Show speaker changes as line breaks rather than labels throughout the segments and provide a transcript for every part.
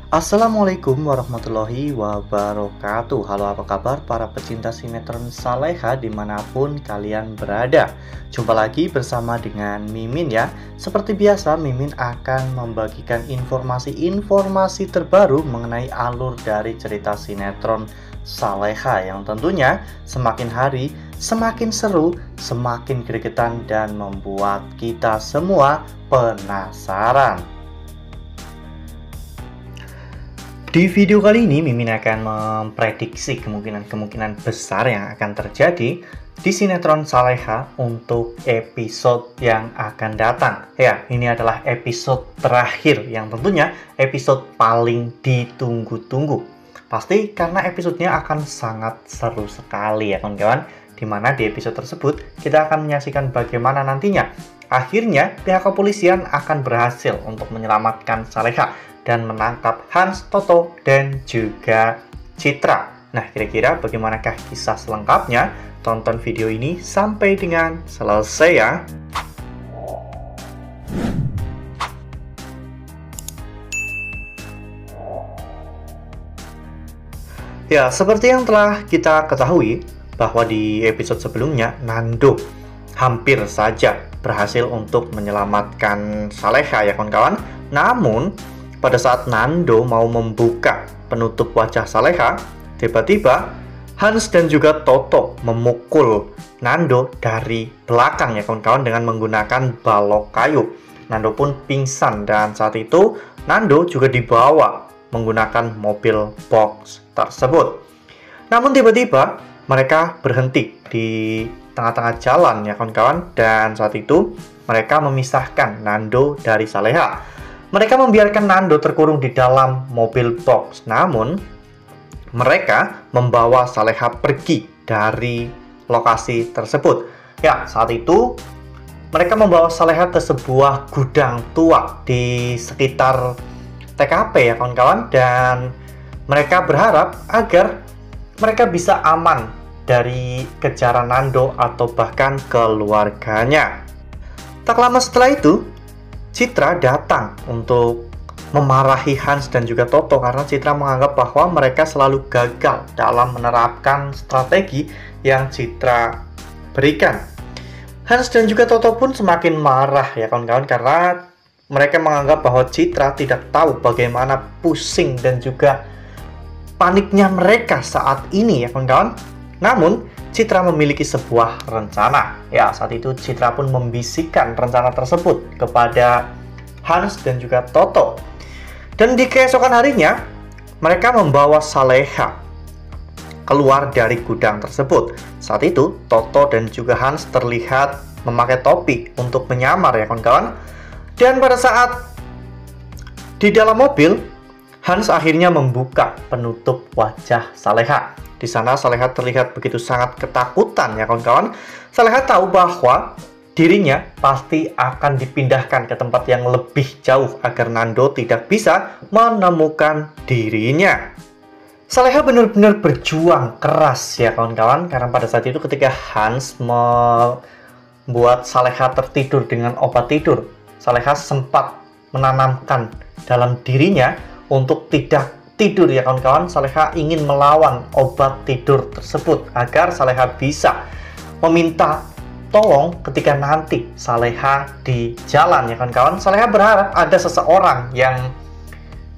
Assalamualaikum warahmatullahi wabarakatuh. Halo, apa kabar para pecinta sinetron Saleha dimanapun kalian berada. Jumpa lagi bersama dengan Mimin ya. Seperti biasa, Mimin akan membagikan informasi-informasi terbaru mengenai alur dari cerita sinetron Saleha yang tentunya semakin hari semakin seru, semakin gregetan, dan membuat kita semua penasaran. Di video kali ini, Mimin akan memprediksi kemungkinan besar yang akan terjadi di sinetron Saleha untuk episode yang akan datang. Ya, ini adalah episode terakhir yang tentunya episode paling ditunggu-tunggu. Pasti karena episodenya akan sangat seru sekali ya kawan-kawan. Dimana di episode tersebut kita akan menyaksikan bagaimana nantinya akhirnya pihak kepolisian akan berhasil untuk menyelamatkan Saleha dan menangkap Hans, Toto, dan juga Citra. Nah, kira-kira bagaimanakah kisah selengkapnya? Tonton video ini sampai dengan selesai ya. Ya, seperti yang telah kita ketahui bahwa di episode sebelumnya Nando hampir saja berhasil untuk menyelamatkan Saleha ya kawan-kawan. Namun pada saat Nando mau membuka penutup wajah Saleha, tiba-tiba Hans dan juga Toto memukul Nando dari belakang ya kawan-kawan dengan menggunakan balok kayu. Nando pun pingsan dan saat itu Nando juga dibawa menggunakan mobil box tersebut. Namun tiba-tiba mereka berhenti di tengah-tengah jalan ya kawan-kawan, dan saat itu mereka memisahkan Nando dari Saleha. Mereka membiarkan Nando terkurung di dalam mobil box, namun mereka membawa Saleha pergi dari lokasi tersebut. Ya, saat itu mereka membawa Saleha ke sebuah gudang tua di sekitar TKP ya kawan-kawan, dan mereka berharap agar mereka bisa aman dari kejaran Nando atau bahkan keluarganya. Tak lama setelah itu, Citra datang untuk memarahi Hans dan juga Toto karena Citra menganggap bahwa mereka selalu gagal dalam menerapkan strategi yang Citra berikan. Hans dan juga Toto pun semakin marah ya kawan-kawan karena mereka menganggap bahwa Citra tidak tahu bagaimana pusing dan juga paniknya mereka saat ini ya kawan-kawan. Namun Citra memiliki sebuah rencana. Ya, saat itu Citra pun membisikkan rencana tersebut kepada Hans dan juga Toto. Dan di keesokan harinya, mereka membawa Saleha keluar dari gudang tersebut. Saat itu, Toto dan juga Hans terlihat memakai topi untuk menyamar ya kawan-kawan. Dan pada saat di dalam mobil, Hans akhirnya membuka penutup wajah Saleha. Di sana Saleha terlihat begitu sangat ketakutan ya kawan-kawan. Saleha tahu bahwa dirinya pasti akan dipindahkan ke tempat yang lebih jauh agar Nando tidak bisa menemukan dirinya. Saleha benar-benar berjuang keras ya kawan-kawan, karena pada saat itu ketika Hans membuat Saleha tertidur dengan obat tidur, Saleha sempat menanamkan dalam dirinya untuk tidak tidur ya kawan-kawan. Saleha ingin melawan obat tidur tersebut agar Saleha bisa meminta tolong ketika nanti Saleha di jalan ya kawan-kawan. Saleha berharap ada seseorang yang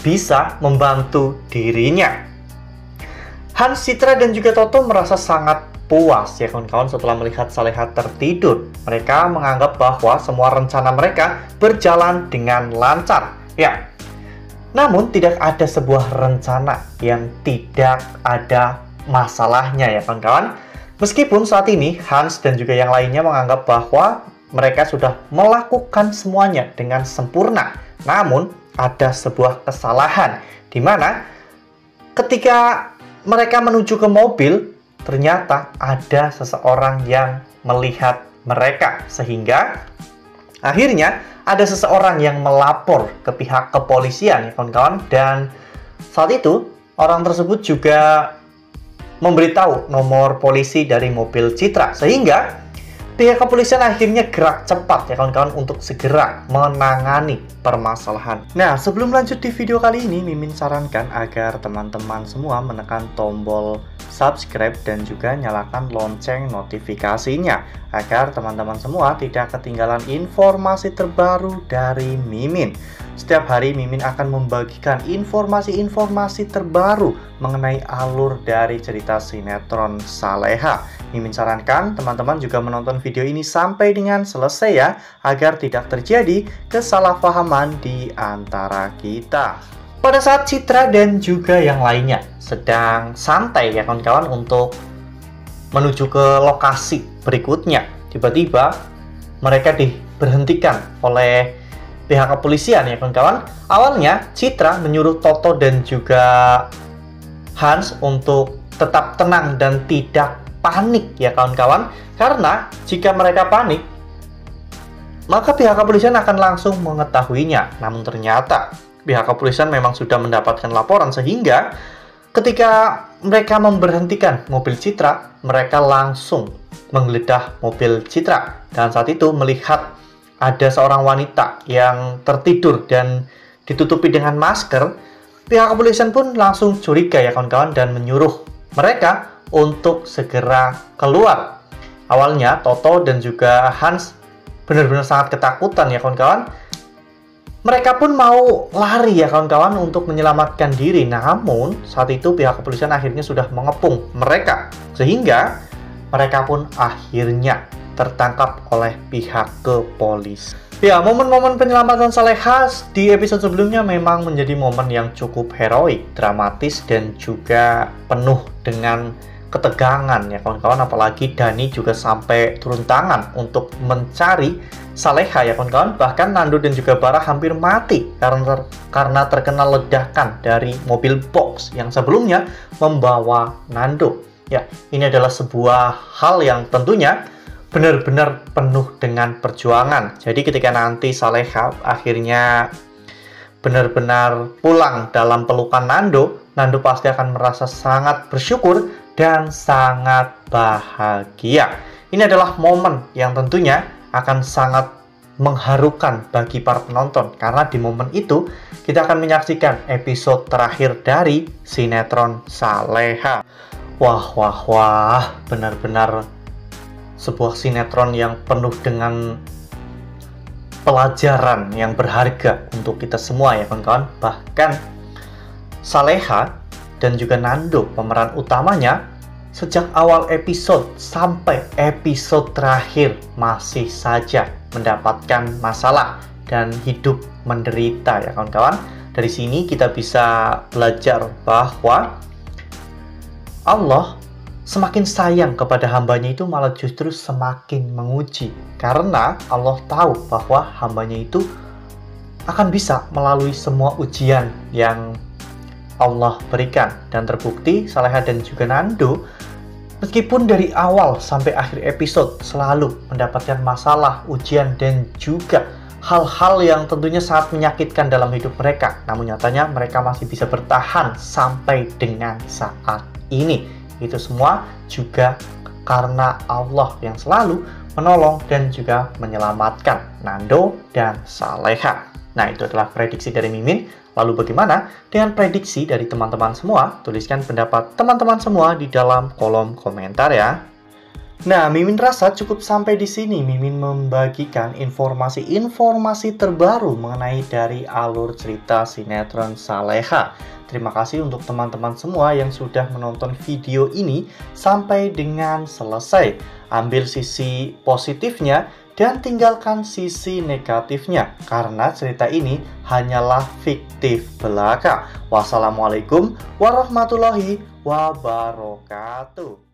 bisa membantu dirinya. Hans, Citra, dan juga Toto merasa sangat puas ya kawan-kawan setelah melihat Saleha tertidur. Mereka menganggap bahwa semua rencana mereka berjalan dengan lancar. Ya, namun tidak ada sebuah rencana yang tidak ada masalahnya ya kawan-kawan. Meskipun saat ini Hans dan juga yang lainnya menganggap bahwa mereka sudah melakukan semuanya dengan sempurna, namun ada sebuah kesalahan di mana ketika mereka menuju ke mobil, ternyata ada seseorang yang melihat mereka, sehingga akhirnya ada seseorang yang melapor ke pihak kepolisian ya kawan-kawan. Dan saat itu orang tersebut juga memberitahu nomor polisi dari mobil Citra, sehingga pihak kepolisian akhirnya gerak cepat ya kawan-kawan untuk segera menangani permasalahan. Nah, sebelum lanjut di video kali ini, Mimin sarankan agar teman-teman semua menekan tombol subscribe dan juga nyalakan lonceng notifikasinya agar teman-teman semua tidak ketinggalan informasi terbaru dari Mimin. Setiap hari Mimin akan membagikan informasi-informasi terbaru mengenai alur dari cerita sinetron Saleha. Mimin sarankan teman-teman juga menonton video ini sampai dengan selesai ya, agar tidak terjadi kesalahpahaman di antara kita. Pada saat Citra dan juga yang lainnya sedang santai ya kawan-kawan untuk menuju ke lokasi berikutnya, tiba-tiba mereka diberhentikan oleh pihak kepolisian ya kawan-kawan. Awalnya Citra menyuruh Toto dan juga Hans untuk tetap tenang dan tidak panik ya kawan-kawan, karena jika mereka panik maka pihak kepolisian akan langsung mengetahuinya. Namun ternyata pihak kepolisian memang sudah mendapatkan laporan, sehingga ketika mereka memberhentikan mobil Citra, mereka langsung menggeledah mobil Citra, dan saat itu melihat ada seorang wanita yang tertidur dan ditutupi dengan masker. Pihak kepolisian pun langsung curiga ya kawan-kawan dan menyuruh mereka untuk segera keluar. Awalnya Toto dan juga Hans benar-benar sangat ketakutan ya kawan-kawan. Mereka pun mau lari ya kawan-kawan untuk menyelamatkan diri. Namun saat itu pihak kepolisian akhirnya sudah mengepung mereka, sehingga mereka pun akhirnya tertangkap oleh pihak kepolisian. Ya, momen-momen penyelamatan Saleha di episode sebelumnya memang menjadi momen yang cukup heroik, dramatis, dan juga penuh dengan ketegangan ya kawan-kawan. Apalagi Dani juga sampai turun tangan untuk mencari Saleha ya kawan-kawan. Bahkan Nando dan juga Bara hampir mati karena terkena ledakan dari mobil box yang sebelumnya membawa Nando. Ya, ini adalah sebuah hal yang tentunya benar-benar penuh dengan perjuangan. Jadi ketika nanti Saleha akhirnya benar-benar pulang dalam pelukan Nando, Nando pasti akan merasa sangat bersyukur dan sangat bahagia. Ini adalah momen yang tentunya akan sangat mengharukan bagi para penonton, karena di momen itu kita akan menyaksikan episode terakhir dari sinetron Saleha. Wah, benar-benar sebuah sinetron yang penuh dengan pelajaran yang berharga untuk kita semua ya kawan-kawan. Bahkan Saleha dan juga Nando, pemeran utamanya, sejak awal episode sampai episode terakhir masih saja mendapatkan masalah dan hidup menderita ya kawan-kawan. Dari sini kita bisa belajar bahwa Allah semakin sayang kepada hambanya itu malah justru semakin menguji, karena Allah tahu bahwa hambanya itu akan bisa melalui semua ujian yang Allah berikan. Dan terbukti Saleha dan juga Nando meskipun dari awal sampai akhir episode selalu mendapatkan masalah, ujian, dan juga hal-hal yang tentunya sangat menyakitkan dalam hidup mereka, namun nyatanya mereka masih bisa bertahan sampai dengan saat ini. Itu semua juga karena Allah yang selalu menolong dan juga menyelamatkan Nando dan Saleha. Nah, itu adalah prediksi dari Mimin. Lalu bagaimana dengan prediksi dari teman-teman semua? Tuliskan pendapat teman-teman semua di dalam kolom komentar ya. Nah, Mimin rasa cukup sampai di sini. Mimin membagikan informasi-informasi terbaru mengenai dari alur cerita sinetron Saleha. Terima kasih untuk teman-teman semua yang sudah menonton video ini sampai dengan selesai. Ambil sisi positifnya dan tinggalkan sisi negatifnya, karena cerita ini hanyalah fiktif belaka. Wassalamualaikum warahmatullahi wabarakatuh.